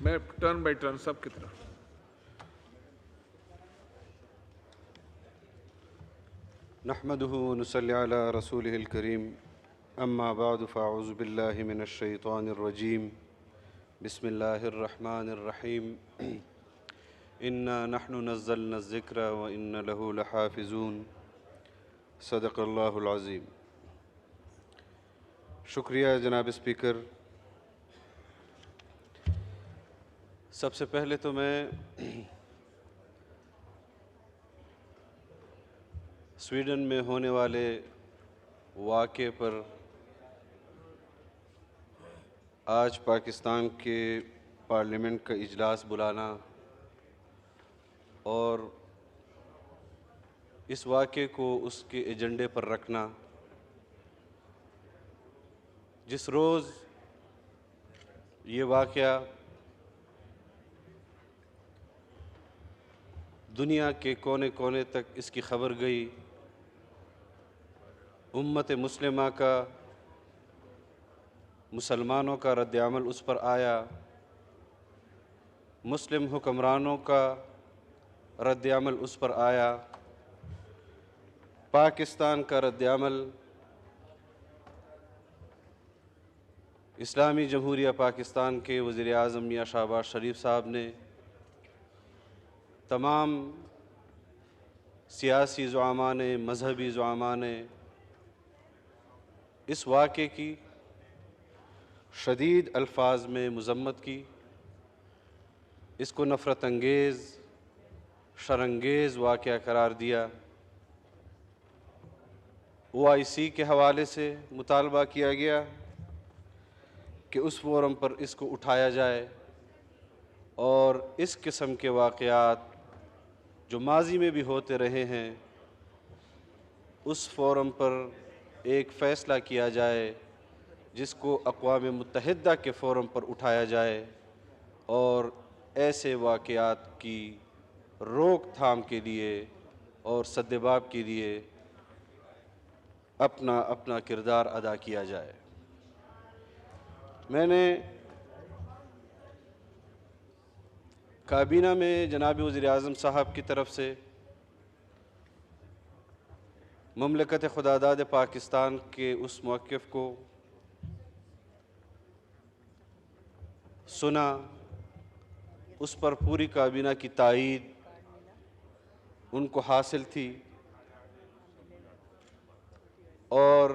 میں turn by turn سب کی طرف. نحمده ونصلي على رسوله الكريم اما بعد فاعوذ بالله من الشيطان الرجيم بسم الله الرحمن الرحيم انا نحن نزلنا الذكر وإنا له لحافظون صدق اللہ العظیم. شکریہ جناب اسپیکر. سب سے پہلے تو میں سویڈن میں ہونے والے واقعے پر آج پاکستان کے پارلیمنٹ کا اجلاس بلانا اور اس واقعے کو اس کے ایجنڈے پر رکھنا، جس روز یہ واقعہ دنیا کے کونے کونے تک اس کی خبر گئی، امت مسلمہ کا، مسلمانوں کا رد عمل اس پر آیا، مسلم حکمرانوں کا رد عمل اس پر آیا، پاکستان کا رد عمل، اسلامی جمہوریہ پاکستان کے وزیر اعظم میاں شہباز شریف صاحب نے تمام سیاسی زعماء نے، مذہبی زعماء نے اس واقعے کی شدید الفاظ میں مذمت کی، اس کو نفرت انگیز، شرانگیز واقعہ قرار دیا. OIC کے حوالے سے مطالبہ کیا گیا کہ اس فورم پر اس کو اٹھایا جائے اور اس قسم کے واقعات جو ماضی میں بھی ہوتے رہے ہیں اس فورم پر ایک فیصلہ کیا جائے جس کو اقوام متحدہ کے فورم پر اٹھایا جائے اور ایسے واقعات کی روک تھام کے لیے اور سدباب کے لیے اپنا اپنا کردار ادا کیا جائے. میں نے کابینہ میں جناب وزیر اعظم صاحب کی طرف سے مملکت خداداد پاکستان کے اس موقف کو سنا، اس پر پوری کابینہ کی تائید ان کو حاصل تھی اور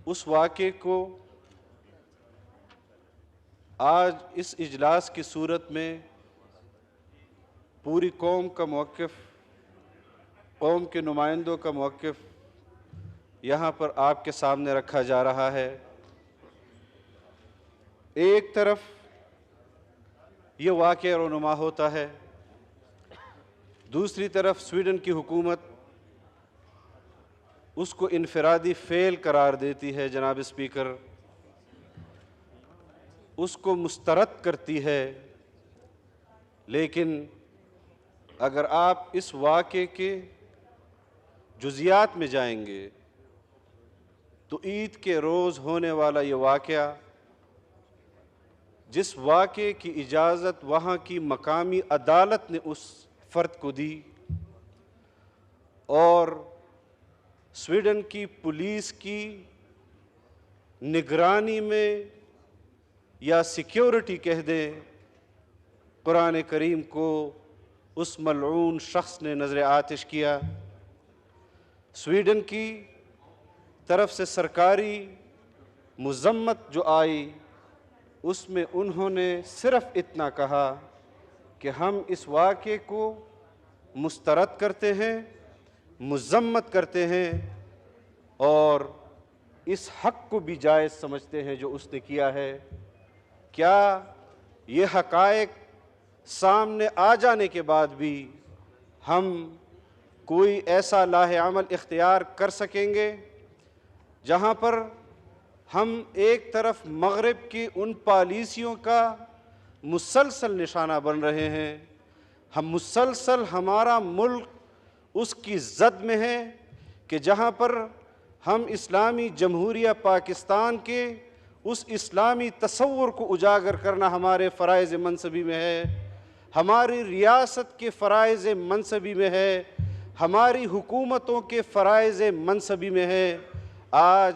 اس واقعے کو آج اس اجلاس کی صورت میں پوری قوم کا موقف، قوم کے نمائندوں کا موقف یہاں پر آپ کے سامنے رکھا جا رہا ہے. ایک طرف یہ واقعہ رونما ہوتا ہے، دوسری طرف سویڈن کی حکومت اس کو انفرادی فعل قرار دیتی ہے. جناب اسپیکر، اس کو مسترد کرتی ہے. لیکن اگر آپ اس واقعے کے جزیات میں جائیں گے تو عید کے روز ہونے والا یہ واقعہ، جس واقعے کی اجازت وہاں کی مقامی عدالت نے اس فرد کو دی اور سویڈن کی پولیس کی نگرانی میں یا سیکیورٹی کہہ دیں، قرآن کریم کو اس ملعون شخص نے نظر آتش کیا. سویڈن کی طرف سے سرکاری مذمت جو آئی اس میں انہوں نے صرف اتنا کہا کہ ہم اس واقعے کو مسترد کرتے ہیں، مذمت کرتے ہیں اور اس حق کو بھی جائز سمجھتے ہیں جو اس نے کیا ہے. کیا یہ حقائق سامنے آ جانے کے بعد بھی ہم کوئی ایسا لاہ عمل اختیار کر سکیں گے جہاں پر ہم ایک طرف مغرب کی ان پالیسیوں کا مسلسل نشانہ بن رہے ہیں، ہم مسلسل ہمارا ملک اس کی زد میں ہے کہ جہاں پر ہم اسلامی جمہوریہ پاکستان کے اس اسلامی تصور کو اجاگر کرنا ہمارے فرائض منصبی میں ہے، ہماری ریاست کے فرائض منصبی میں ہے، ہماری حکومتوں کے فرائض منصبی میں ہے۔ آج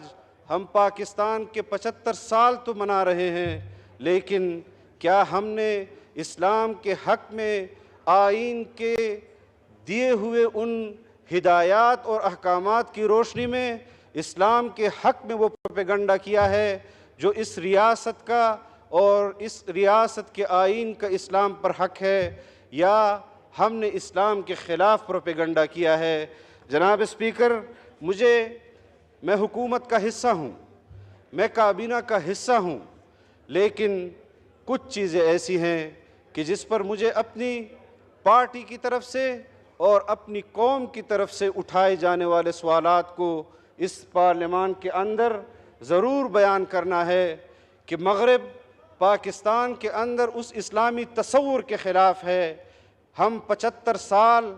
ہم پاکستان کے 75 سال تو منا رہے ہیں، لیکن کیا ہم نے اسلام کے حق میں آئین کے دیے ہوئے ان ہدایات اور احکامات کی روشنی میں اسلام کے حق میں وہ پروپیگنڈا کیا ہے جو اس ریاست کا اور اس ریاست کے آئین کا اسلام پر حق ہے، یا ہم نے اسلام کے خلاف پروپیگنڈا کیا ہے؟ جناب اسپیکر، میں حکومت کا حصہ ہوں، میں کابینہ کا حصہ ہوں، لیکن کچھ چیزیں ایسی ہیں کہ جس پر مجھے اپنی پارٹی کی طرف سے اور اپنی قوم کی طرف سے اٹھائے جانے والے سوالات کو اس پارلیمان کے اندر ضرور بیان کرنا ہے کہ مغرب پاکستان کے اندر اس اسلامی تصور کے خلاف ہے۔ ہم 75 سال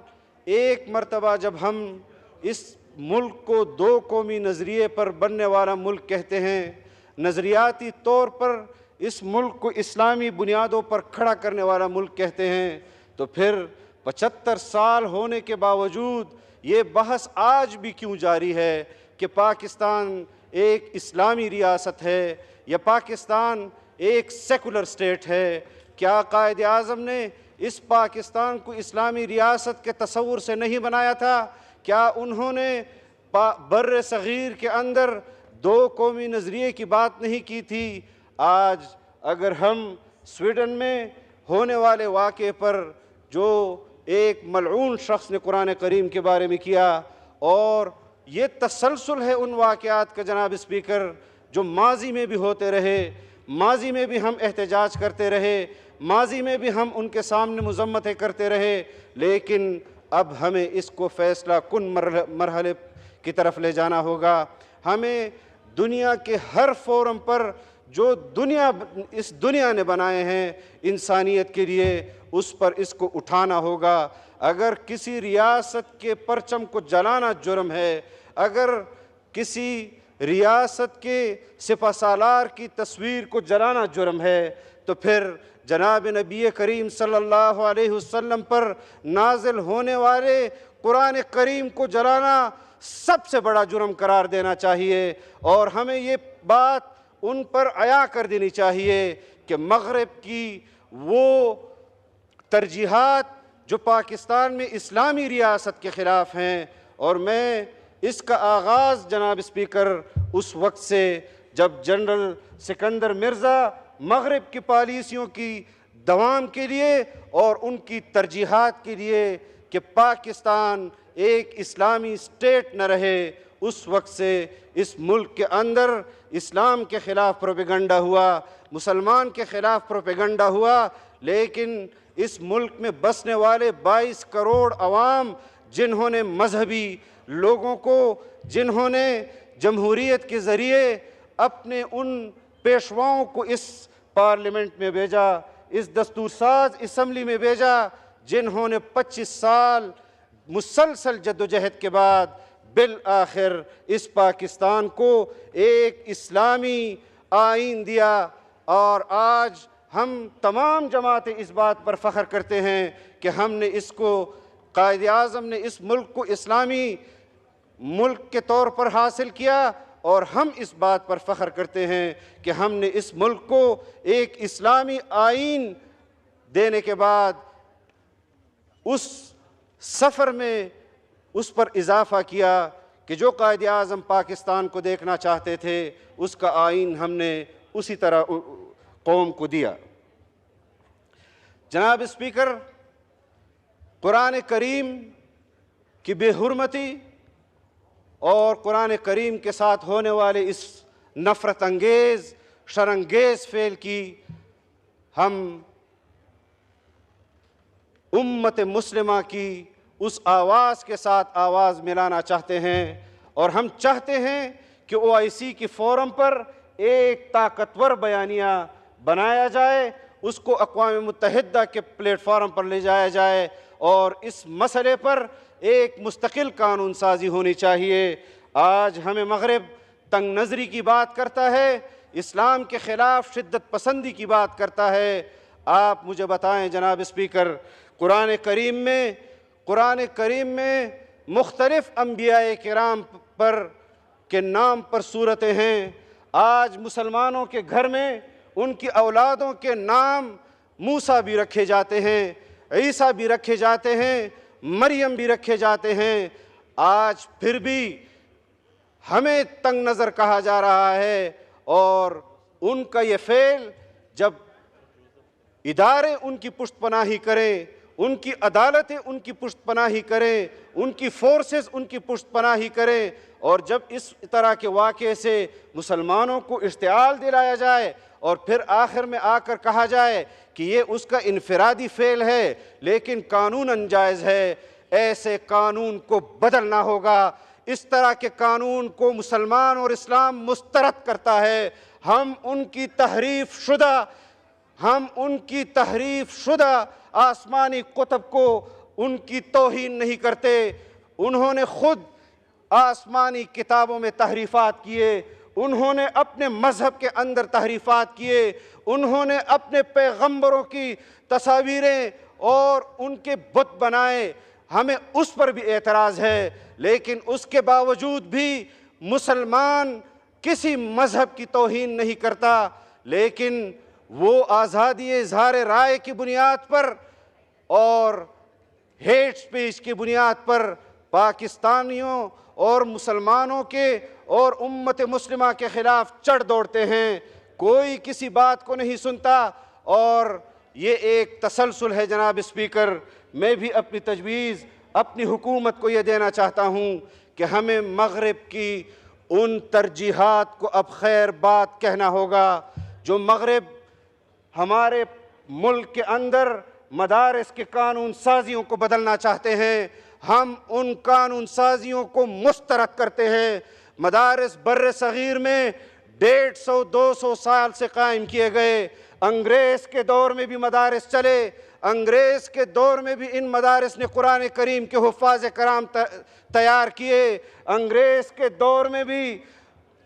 ایک مرتبہ جب ہم اس ملک کو دو قومی نظریے پر بننے والا ملک کہتے ہیں، نظریاتی طور پر اس ملک کو اسلامی بنیادوں پر کھڑا کرنے والا ملک کہتے ہیں، تو پھر 75 سال ہونے کے باوجود یہ بحث آج بھی کیوں جاری ہے کہ پاکستان ایک اسلامی ریاست ہے یا پاکستان ایک سیکولر اسٹیٹ ہے؟ کیا قائد اعظم نے اس پاکستان کو اسلامی ریاست کے تصور سے نہیں بنایا تھا؟ کیا انہوں نے بر صغیر کے اندر دو قومی نظریے کی بات نہیں کی تھی؟ آج اگر ہم سویڈن میں ہونے والے واقعے پر جو ایک ملعون شخص نے قرآن کریم کے بارے میں کیا، اور یہ تسلسل ہے ان واقعات کا جناب اسپیکر جو ماضی میں بھی ہوتے رہے، ماضی میں بھی ہم احتجاج کرتے رہے، ماضی میں بھی ہم ان کے سامنے مذمتیں کرتے رہے، لیکن اب ہمیں اس کو فیصلہ کن مرحلے کی طرف لے جانا ہوگا۔ ہمیں دنیا کے ہر فورم پر جو اس دنیا نے بنائے ہیں انسانیت کے لیے، اس پر اس کو اٹھانا ہوگا۔ اگر کسی ریاست کے پرچم کو جلانا جرم ہے، اگر کسی ریاست کے سپہ سالار کی تصویر کو جلانا جرم ہے، تو پھر جناب نبی کریم صلی اللہ علیہ وسلم پر نازل ہونے والے قرآن کریم کو جلانا سب سے بڑا جرم قرار دینا چاہیے، اور ہمیں یہ بات ان پر عیا کر دینی چاہیے کہ مغرب کی وہ ترجیحات جو پاکستان میں اسلامی ریاست کے خلاف ہیں، اور میں اس کا آغاز جناب اسپیکر اس وقت سے جب جنرل سکندر مرزا مغرب کی پالیسیوں کی دوام کے لیے اور ان کی ترجیحات کے لیے کہ پاکستان ایک اسلامی اسٹیٹ نہ رہے، اس وقت سے اس ملک کے اندر اسلام کے خلاف پروپیگنڈا ہوا، مسلمان کے خلاف پروپیگنڈا ہوا، لیکن اس ملک میں بسنے والے 22 کروڑ عوام جنہوں نے مذہبی لوگوں کو، جنہوں نے جمہوریت کے ذریعے اپنے ان پیشواؤں کو اس پارلیمنٹ میں بھیجا، اس دستور ساز اسمبلی میں بھیجا، جنہوں نے 25 سال مسلسل جدوجہد کے بعد بالآخر اس پاکستان کو ایک اسلامی آئین دیا، اور آج ہم تمام جماعتیں اس بات پر فخر کرتے ہیں کہ ہم نے اس کو، قائد اعظم نے اس ملک کو اسلامی ملک کے طور پر حاصل کیا، اور ہم اس بات پر فخر کرتے ہیں کہ ہم نے اس ملک کو ایک اسلامی آئین دینے کے بعد اس سفر میں اس پر اضافہ کیا کہ جو قائد اعظم پاکستان کو دیکھنا چاہتے تھے اس کا آئین ہم نے اسی طرح قوم کو دیا۔ جناب اسپیکر، قرآن کریم کی بے حرمتی اور قرآن کریم کے ساتھ ہونے والے اس نفرت انگیز، شرانگیز فعل کی ہم امت مسلمہ کی اس آواز کے ساتھ آواز ملانا چاہتے ہیں، اور ہم چاہتے ہیں کہ OIC کی فورم پر ایک طاقتور بیانیہ بنایا جائے، اس کو اقوام متحدہ کے پلیٹ فارم پر لے جایا جائے، اور اس مسئلے پر ایک مستقل قانون سازی ہونی چاہیے۔ آج ہمیں مغرب تنگ نظری کی بات کرتا ہے اسلام کے خلاف شدت پسندی کی بات کرتا ہے۔ آپ مجھے بتائیں جناب اسپیکر، قرآن کریم میں مختلف انبیاء کرام پر کے نام پر صورتیں ہیں۔ آج مسلمانوں کے گھر میں ان کی اولادوں کے نام موسیٰ بھی رکھے جاتے ہیں، عیسیٰ بھی رکھے جاتے ہیں، مریم بھی رکھے جاتے ہیں۔ آج پھر بھی ہمیں تنگ نظر کہا جا رہا ہے، اور ان کا یہ فعل جب ادارے ان کی پشت پناہی کریں، ان کی عدالتیں ان کی پشت پناہی کریں، ان کی فورسز ان کی پشت پناہی کریں، اور جب اس طرح کے واقعے سے مسلمانوں کو اشتعال دلایا جائے اور پھر آخر میں آ کر کہا جائے کہ یہ اس کا انفرادی فعل ہے لیکن قانوناً جائز ہے، ایسے قانون کو بدلنا ہوگا۔ اس طرح کے قانون کو مسلمان اور اسلام مسترد کرتا ہے۔ ہم ان کی تحریف شدہ آسمانی کتب کو ان کی توہین نہیں کرتے۔ انہوں نے خود آسمانی کتابوں میں تحریفات کیے، انہوں نے اپنے مذہب کے اندر تحریفات کیے، انہوں نے اپنے پیغمبروں کی تصاویریں اور ان کے بت بنائے۔ ہمیں اس پر بھی اعتراض ہے، لیکن اس کے باوجود بھی مسلمان کسی مذہب کی توہین نہیں کرتا، لیکن وہ آزادی اظہار رائے کی بنیاد پر اور ہیٹ سپیچ کی بنیاد پر پاکستانیوں اور مسلمانوں کے اور امت مسلمہ کے خلاف چڑھ دوڑتے ہیں۔ کوئی کسی بات کو نہیں سنتا، اور یہ ایک تسلسل ہے جناب اسپیکر۔ میں بھی اپنی تجویز اپنی حکومت کو یہ دینا چاہتا ہوں کہ ہمیں مغرب کی ان ترجیحات کو اب خیر بات کہنا ہوگا جو مغرب ہمارے ملک کے اندر مدارس کے قانون سازیوں کو بدلنا چاہتے ہیں۔ ہم ان قانون سازیوں کو مسترد کرتے ہیں۔ مدارس بر صغیر میں 150-200 سال سے قائم کیے گئے۔ انگریز کے دور میں بھی مدارس چلے، انگریز کے دور میں بھی ان مدارس نے قرآن کریم کے حفاظ کرام تیار کیے، انگریز کے دور میں بھی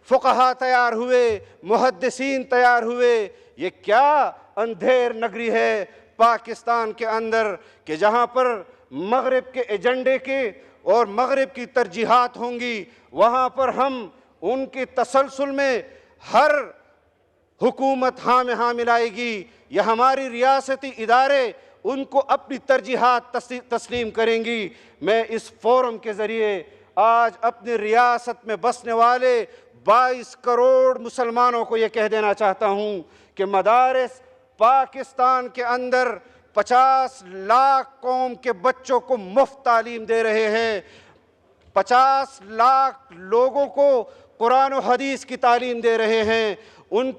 فقہا تیار ہوئے، محدثین تیار ہوئے۔ یہ کیا اندھیر نگری ہے پاکستان کے اندر کہ جہاں پر مغرب کے ایجنڈے کے اور مغرب کی ترجیحات ہوں گی، وہاں پر ہم ان کی تسلسل میں ہر حکومت ہاں میں ہاں ملائے گی، یا ہماری ریاستی ادارے ان کو اپنی ترجیحات تسلیم کریں گی۔ میں اس فورم کے ذریعے آج اپنی ریاست میں بسنے والے 22 کروڑ مسلمانوں کو یہ کہہ دینا چاہتا ہوں کہ مدارس پاکستان کے اندر 50 لاکھ قوم کے بچوں کو مفت تعلیم دے رہے ہیں، 50 لاکھ لوگوں کو قرآن و حدیث کی تعلیم دے رہے ہیں، ان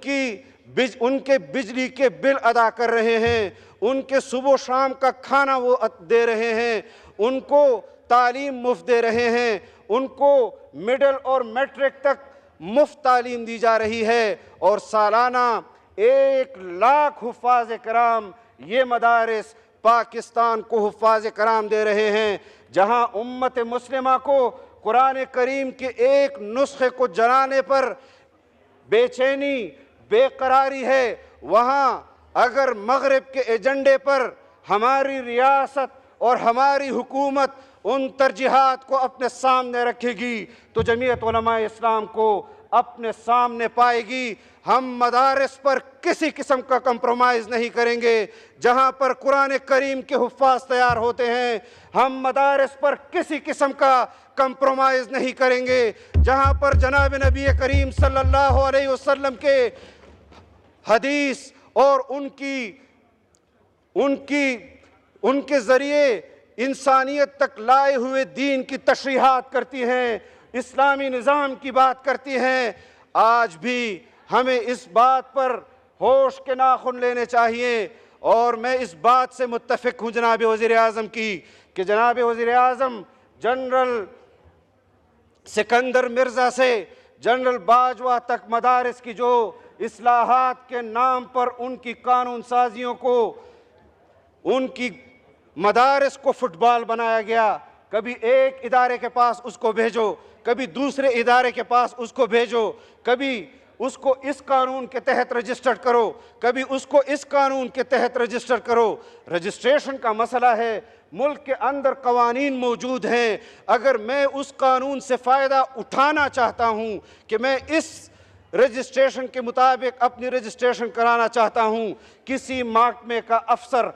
کے بجلی کے بل ادا کر رہے ہیں، ان کے صبح و شام کا کھانا وہ دے رہے ہیں، ان کو تعلیم مفت دے رہے ہیں، ان کو مڈل اور میٹرک تک مفت تعلیم دی جا رہی ہے، اور سالانہ 1 لاکھ حفاظ کرام یہ مدارس پاکستان کو حفاظ کرام دے رہے ہیں۔ جہاں امت مسلمہ کو قرآن کریم کے ایک نسخے کو جلانے پر بے چینی، بے قراری ہے، وہاں اگر مغرب کے ایجنڈے پر ہماری ریاست اور ہماری حکومت ان ترجیحات کو اپنے سامنے رکھے گی تو جمعیت علماء اسلام کو اپنے سامنے پائے گی۔ ہم مدارس پر کسی قسم کا کمپرومائز نہیں کریں گے۔ جہاں پر قرآن کریم کے حفاظ تیار ہوتے ہیں، ہم مدارس پر کسی قسم کا کمپرومائز نہیں کریں گے۔ جہاں پر جناب نبی کریم صلی اللہ علیہ وسلم کے حدیث اور ان کے ذریعے انسانیت تک لائے ہوئے دین کی تشریحات کرتی ہیں، اسلامی نظام کی بات کرتی ہیں، آج بھی ہمیں اس بات پر ہوش کے ناخن لینے چاہیے۔ اور میں اس بات سے متفق ہوں جناب وزیر اعظم کی کہ جناب وزیر اعظم جنرل سکندر مرزا سے جنرل باجوہ تک مدارس کی جو اصلاحات کے نام پر ان کی قانون سازیوں کو، ان کی مدارس کو فٹ بال بنایا گیا، کبھی ایک ادارے کے پاس اس کو بھیجو، کبھی دوسرے ادارے کے پاس اس کو بھیجو، کبھی اس کو اس قانون کے تحت رجسٹر کرو، کبھی اس کو اس قانون کے تحت رجسٹر کرو۔ رجسٹریشن کا مسئلہ ہے، ملک کے اندر قوانین موجود ہیں، اگر میں اس قانون سے فائدہ اٹھانا چاہتا ہوں کہ میں اس رجسٹریشن کے مطابق اپنی رجسٹریشن کرانا چاہتا ہوں، کسی محکمے کا افسر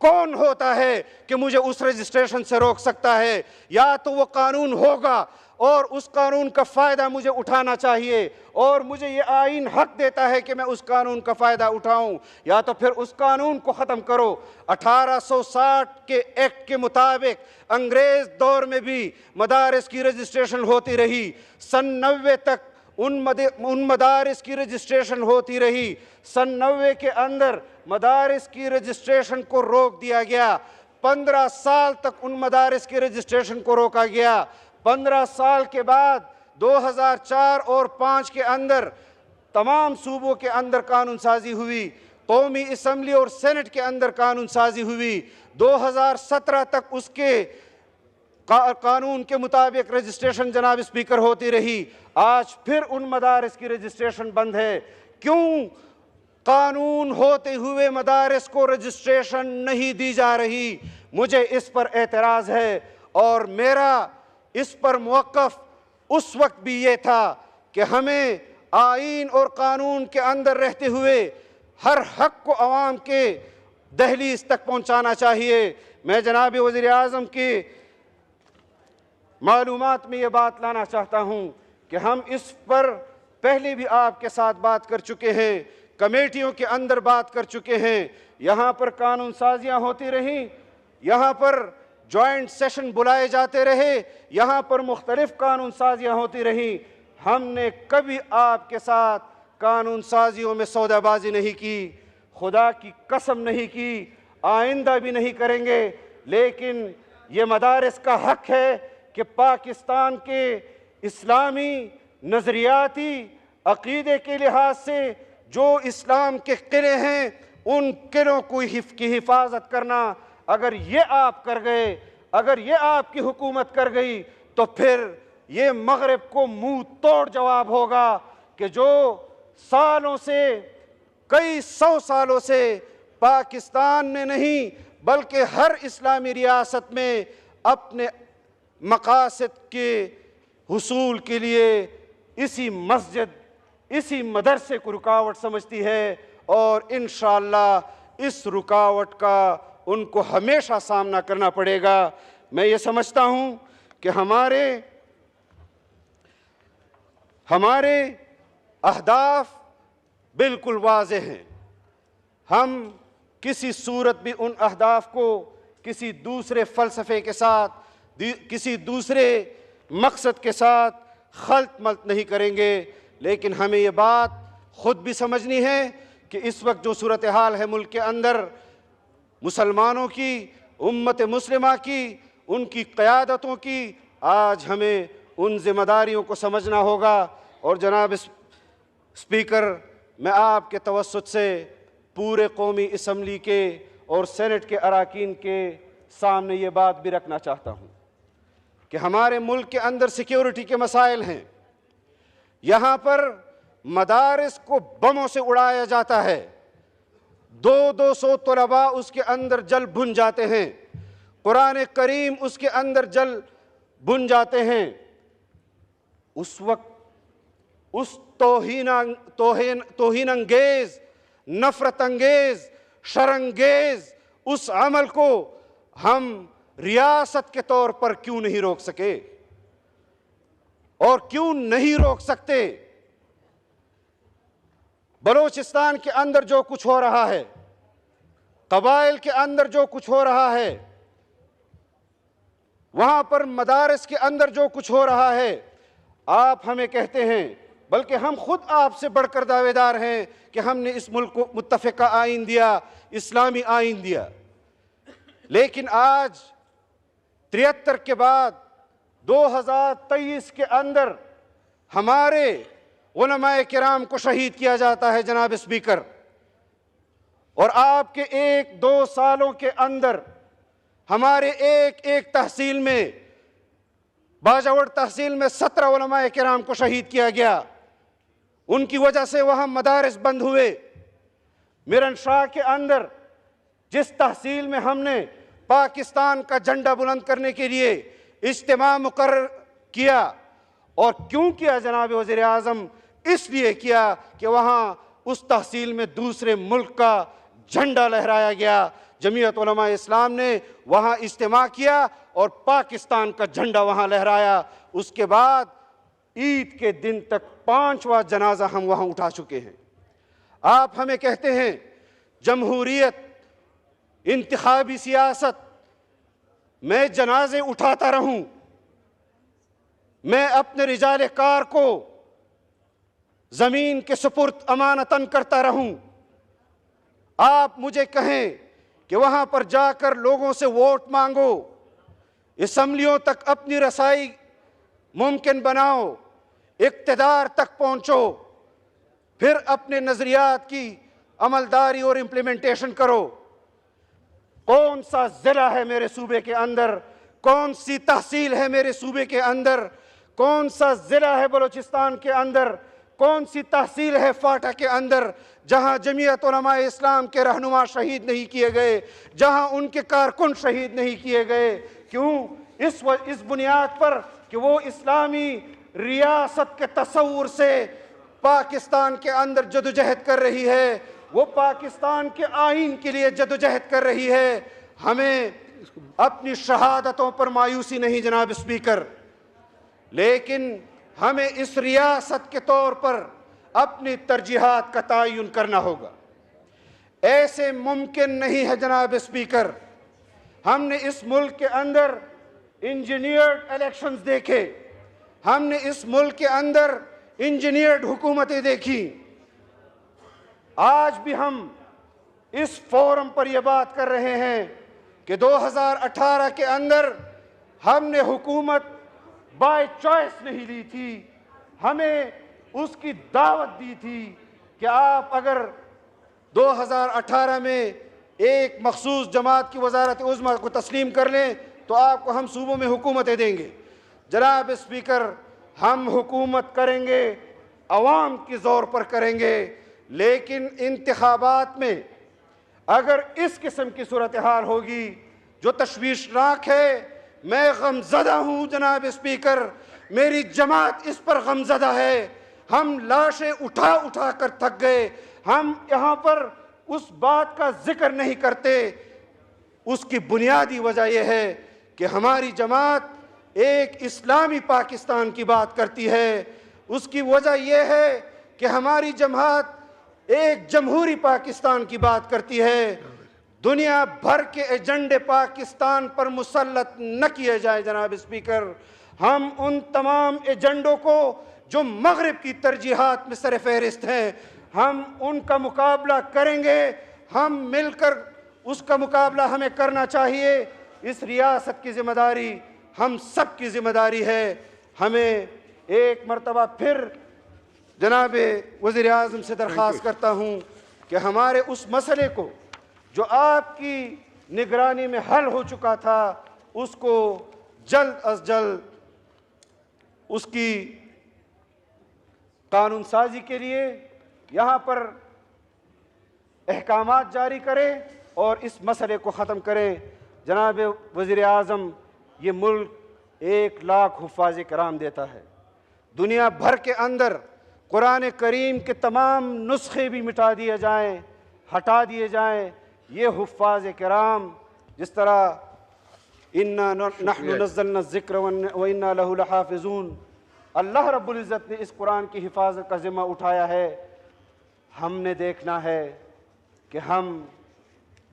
کون ہوتا ہے کہ مجھے اس رجسٹریشن سے روک سکتا ہے؟ یا تو وہ قانون ہوگا اور اس قانون کا فائدہ مجھے اٹھانا چاہیے اور مجھے یہ آئین حق دیتا ہے کہ میں اس قانون کا فائدہ اٹھاؤں، یا تو پھر اس قانون کو ختم کرو۔ 1860 کے ایکٹ کے مطابق انگریز دور میں بھی مدارس کی رجسٹریشن ہوتی رہی، سن 90 تک ان مدارس کی رجسٹریشن ہوتی رہی۔ سن 90 کے اندر مدارس کی رجسٹریشن کو روک دیا گیا، 15 سال تک ان مدارس کی رجسٹریشن کو روکا گیا۔ 15 سال کے بعد 2004 اور 5 کے اندر تمام صوبوں کے اندر قانون سازی ہوئی، قومی اسمبلی اور سینٹ کے اندر قانون سازی ہوئی۔ 2017 تک اس کے قانون کے مطابق رجسٹریشن جناب اسپیکر ہوتی رہی۔ آج پھر ان مدارس کی رجسٹریشن بند ہے۔ کیوں قانون ہوتے ہوئے مدارس کو رجسٹریشن نہیں دی جا رہی؟ مجھے اس پر اعتراض ہے، اور میرا اس پر موقف اس وقت بھی یہ تھا کہ ہمیں آئین اور قانون کے اندر رہتے ہوئے ہر حق کو عوام کے دہلیز تک پہنچانا چاہیے۔ میں جناب وزیر اعظم کی معلومات میں یہ بات لانا چاہتا ہوں کہ ہم اس پر پہلے بھی آپ کے ساتھ بات کر چکے ہیں، کمیٹیوں کے اندر بات کر چکے ہیں، یہاں پر قانون سازیاں ہوتی رہیں، یہاں پر جوائنٹ سیشن بلائے جاتے رہے، یہاں پر مختلف قانون سازیاں ہوتی رہیں۔ ہم نے کبھی آپ کے ساتھ قانون سازیوں میں سودا بازی نہیں کی، خدا کی قسم نہیں کی، آئندہ بھی نہیں کریں گے۔ لیکن یہ مدارس کا حق ہے کہ پاکستان کے اسلامی نظریاتی عقیدے کے لحاظ سے جو اسلام کے قلعے ہیں ان قلعوں کی حفاظت کرنا۔ اگر یہ آپ کر گئے، اگر یہ آپ کی حکومت کر گئی، تو پھر یہ مغرب کو منہ توڑ جواب ہوگا کہ جو سالوں سے، کئی 100 سالوں سے پاکستان میں نہیں بلکہ ہر اسلامی ریاست میں اپنے مقاصد کے حصول کے لیے اسی مسجد، اسی مدرسے کو رکاوٹ سمجھتی ہے، اور انشاءاللہ اس رکاوٹ کا ان کو ہمیشہ سامنا کرنا پڑے گا۔ میں یہ سمجھتا ہوں کہ ہمارے اہداف بالکل واضح ہیں۔ ہم کسی صورت بھی ان اہداف کو کسی دوسرے فلسفے کے ساتھ، کسی دوسرے مقصد کے ساتھ خلط ملط نہیں کریں گے، لیکن ہمیں یہ بات خود بھی سمجھنی ہے کہ اس وقت جو صورتحال ہے ملک کے اندر، مسلمانوں کی، امت مسلمہ کی، ان کی قیادتوں کی، آج ہمیں ان ذمہ داریوں کو سمجھنا ہوگا۔ اور جناب اسپیکر، میں آپ کے توسط سے پورے قومی اسمبلی کے اور سینٹ کے اراکین کے سامنے یہ بات بھی رکھنا چاہتا ہوں کہ ہمارے ملک کے اندر سیکیورٹی کے مسائل ہیں۔ یہاں پر مدارس کو بموں سے اڑایا جاتا ہے، 200 طلباء اس کے اندر جل بھن جاتے ہیں، قرآن کریم اس کے اندر جل بھن جاتے ہیں۔ اس وقت اس توہین انگیز، نفرت انگیز، شرانگیز اس عمل کو ہم ریاست کے طور پر کیوں نہیں روک سکے، اور کیوں نہیں روک سکتے؟ بلوچستان کے اندر جو کچھ ہو رہا ہے، قبائل کے اندر جو کچھ ہو رہا ہے، وہاں پر مدارس کے اندر جو کچھ ہو رہا ہے، آپ ہمیں کہتے ہیں، بلکہ ہم خود آپ سے بڑھ کر دعوے دار ہیں کہ ہم نے اس ملک کو متفقہ آئین دیا، اسلامی آئین دیا، لیکن آج 73 کے بعد 2023 کے اندر ہمارے علماء کرام کو شہید کیا جاتا ہے جناب اسپیکر، اور آپ کے 1-2 سالوں کے اندر ہمارے ایک تحصیل میں، باجوڑ تحصیل میں 17 علماء کرام کو شہید کیا گیا، ان کی وجہ سے وہاں مدارس بند ہوئے۔ میرن شاہ کے اندر جس تحصیل میں ہم نے پاکستان کا جھنڈا بلند کرنے کے لیے اجتماع مقرر کیا، اور کیوں کیا جناب وزیر اعظم؟ اس لیے کیا کہ وہاں اس تحصیل میں دوسرے ملک کا جھنڈا لہرایا گیا۔ جمعیت علماء اسلام نے وہاں اجتماع کیا اور پاکستان کا جھنڈا وہاں لہرایا۔ اس کے بعد عید کے دن تک 5واں جنازہ ہم وہاں اٹھا چکے ہیں۔ آپ ہمیں کہتے ہیں جمہوریت، انتخابی سیاست، میں جنازے اٹھاتا رہوں، میں اپنے رجال کار کو زمین کے سپرد امانتاً کرتا رہوں۔ آپ مجھے کہیں کہ وہاں پر جا کر لوگوں سے ووٹ مانگو، اسمبلیوں تک اپنی رسائی ممکن بناؤ، اقتدار تک پہنچو، پھر اپنے نظریات کی عملداری اور امپلیمنٹیشن کرو۔ کون سا ضلع ہے میرے صوبے کے اندر، کون سی تحصیل ہے میرے صوبے کے اندر، کون سا ضلع ہے بلوچستان کے اندر، کون سی تحصیل ہے فاٹا کے اندر جہاں جمعیت علماء اسلام کے رہنما شہید نہیں کیے گئے، جہاں ان کے کارکن شہید نہیں کیے گئے؟ کیوں؟ اس بنیاد پر کہ وہ اسلامی ریاست کے تصور سے پاکستان کے اندر جدوجہد کر رہی ہے، وہ پاکستان کے آئین کے لیے جدوجہد کر رہی ہے۔ ہمیں اپنی شہادتوں پر مایوسی نہیں جناب اسپیکر، لیکن ہمیں اس ریاست کے طور پر اپنی ترجیحات کا تعین کرنا ہوگا۔ ایسے ممکن نہیں ہے جناب اسپیکر، ہم نے اس ملک کے اندر انجینئرڈ الیکشنز دیکھے، ہم نے اس ملک کے اندر انجینئرڈ حکومتیں دیکھی۔ آج بھی ہم اس فورم پر یہ بات کر رہے ہیں کہ 2018 کے اندر ہم نے حکومت بائی چوائس نہیں لی تھی، ہمیں اس کی دعوت دی تھی کہ آپ اگر 2018 میں ایک مخصوص جماعت کی وزارت عظمیٰ کو تسلیم کر لیں تو آپ کو ہم صوبوں میں حکومتیں دیں گے۔ جناب اسپیکر، ہم حکومت کریں گے، عوام کی زور پر کریں گے، لیکن انتخابات میں اگر اس قسم کی صورتحال ہوگی جو تشویشناک ہے، میں غمزدہ ہوں جناب اسپیکر، میری جماعت اس پر غمزدہ ہے۔ ہم لاشیں اٹھا اٹھا کر تھک گئے، ہم یہاں پر اس بات کا ذکر نہیں کرتے۔ اس کی بنیادی وجہ یہ ہے کہ ہماری جماعت ایک اسلامی پاکستان کی بات کرتی ہے، اس کی وجہ یہ ہے کہ ہماری جماعت ایک جمہوری پاکستان کی بات کرتی ہے۔ دنیا بھر کے ایجنڈے پاکستان پر مسلط نہ کیے جائے جناب اسپیکر۔ ہم ان تمام ایجنڈوں کو جو مغرب کی ترجیحات میں سر فہرست ہیں، ہم ان کا مقابلہ کریں گے، ہم مل کر اس کا مقابلہ ہمیں کرنا چاہیے۔ اس ریاست کی ذمہ داری ہم سب کی ذمہ داری ہے۔ ہمیں ایک مرتبہ پھر جناب وزیر اعظم سے درخواست کرتا ہوں کہ ہمارے اس مسئلے کو جو آپ کی نگرانی میں حل ہو چکا تھا، اس کو جلد از جلد اس کی قانون سازی کے لیے یہاں پر احکامات جاری کریں اور اس مسئلے کو ختم کریں۔ جناب وزیر اعظم، یہ ملک 1 لاکھ حفاظ کرام دیتا ہے۔ دنیا بھر کے اندر قرآن کریم کے تمام نسخے بھی مٹا دیے جائیں، ہٹا دیے جائیں، یہ حفاظ کرام جس طرح اِنَّا نَحْنُ نَزَّلْنَا الذِّكْرَ وَإِنَّا لَهُ لَحَافِظُونَ، اللہ رب العزت نے اس قرآن کی حفاظت کا ذمہ اٹھایا ہے۔ ہم نے دیکھنا ہے کہ ہم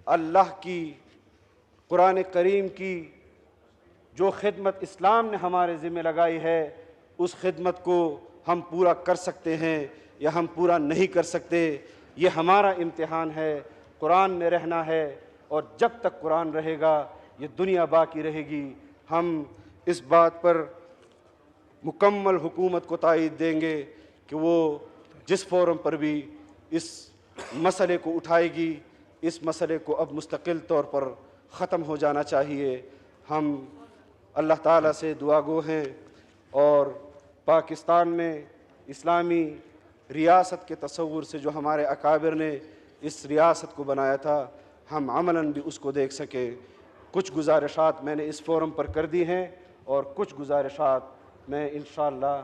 اللہ کی قرآن کریم کی جو خدمت اسلام نے ہمارے ذمہ لگائی ہے، اس خدمت کو ہم پورا کر سکتے ہیں یا ہم پورا نہیں کر سکتے۔ یہ ہمارا امتحان ہے۔ قرآن نے رہنا ہے، اور جب تک قرآن رہے گا یہ دنیا باقی رہے گی۔ ہم اس بات پر مکمل حکومت کو تائید دیں گے کہ وہ جس فورم پر بھی اس مسئلے کو اٹھائے گی، اس مسئلے کو اب مستقل طور پر ختم ہو جانا چاہیے۔ ہم اللہ تعالیٰ سے دعا گو ہیں اور پاکستان میں اسلامی ریاست کے تصور سے جو ہمارے اکابر نے اس ریاست کو بنایا تھا ہم عملاً بھی اس کو دیکھ سکیں۔ کچھ گزارشات میں نے اس فورم پر کر دی ہیں اور کچھ گزارشات میں انشاءاللہ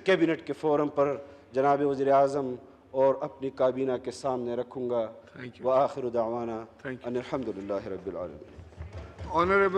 کیبنٹ کے فورم پر جناب وزیر اعظم اور اپنی کابینہ کے سامنے رکھوں گا۔ Thank you. وآخر دعوانا Thank you. ان الحمد للہ رب العالمین۔ Honorable